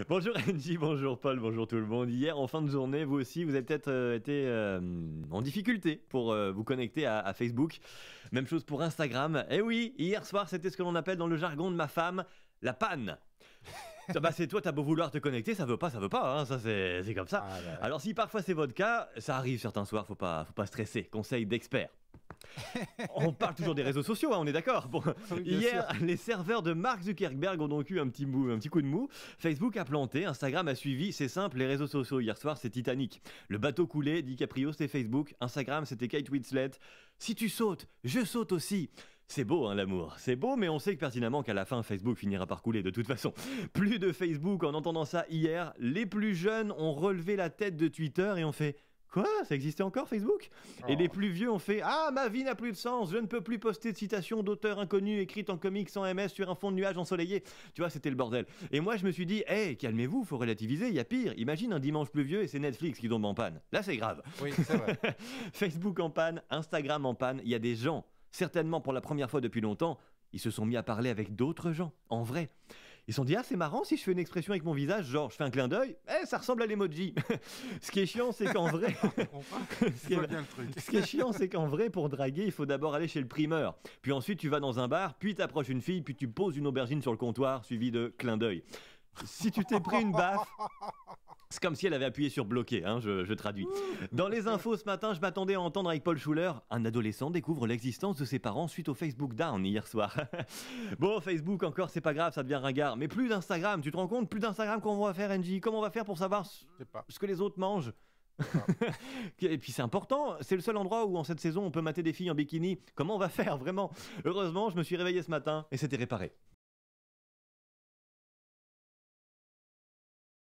Bonjour Angie, bonjour Paul, bonjour tout le monde. Hier, en fin de journée, vous aussi, vous avez peut-être été en difficulté pour vous connecter à Facebook. Même chose pour Instagram. Eh oui, hier soir, c'était ce que l'on appelle dans le jargon de ma femme, la panne. C'est toi, t'as beau vouloir te connecter, ça veut pas, hein, ça c'est comme ça. Ah, là. Alors si parfois c'est votre cas, ça arrive certains soirs, faut pas stresser. Conseil d'expert. On parle toujours des réseaux sociaux, hein, on est d'accord. Bon, Oui, bien hier, sûr. les serveurs de Mark Zuckerberg ont donc eu un petit coup de mou. Facebook a planté, Instagram a suivi. C'est simple, les réseaux sociaux hier soir, c'est Titanic. Le bateau coulé, DiCaprio, c'était Facebook. Instagram, c'était Kate Winslet. Si tu sautes, je saute aussi. C'est beau, hein, l'amour. C'est beau, mais on sait que pertinemment qu'à la fin, Facebook finira par couler de toute façon. Plus de Facebook en entendant ça hier. Les plus jeunes ont relevé la tête de Twitter et ont fait... Quoi? Ça existait encore Facebook? Et les plus vieux ont fait Ah, ma vie n'a plus de sens, je ne peux plus poster de citations d'auteurs inconnus écrites en comics sans MS sur un fond de nuages ensoleillé. Tu vois, c'était le bordel. Et moi, je me suis dit Hey, calmez-vous, faut relativiser, il y a pire. Imagine un dimanche pluvieux et c'est Netflix qui tombe en panne. Là, c'est grave. Oui, c'est vrai. Facebook en panne, Instagram en panne, il y a des gens, certainement pour la première fois depuis longtemps, ils se sont mis à parler avec d'autres gens, en vrai. Ils se sont dit, ah, c'est marrant si je fais une expression avec mon visage, genre je fais un clin d'œil, ça ressemble à l'emoji. Ce qui est chiant, c'est qu'en vrai, Je vois bien le truc. ce qui est chiant, c'est qu'en vrai, pour draguer, il faut d'abord aller chez le primeur. Puis ensuite, tu vas dans un bar, puis t'approches une fille, puis tu poses une aubergine sur le comptoir, suivi de clin d'œil. Si tu t'es pris une baffe, c'est comme si elle avait appuyé sur bloquer, hein, je traduis. Dans les infos ce matin, je m'attendais à entendre avec Paul Schuler, un adolescent découvre l'existence de ses parents suite au Facebook Down hier soir. Bon, Facebook encore, c'est pas grave, ça devient ringard. Mais plus d'Instagram, tu te rends compte? Plus d'Instagram, comment on va faire, Angie? Comment on va faire pour savoir Je sais pas. ce que les autres mangent? Et puis c'est important, c'est le seul endroit où en cette saison on peut mater des filles en bikini. Comment on va faire, vraiment? Heureusement, je me suis réveillé ce matin et c'était réparé.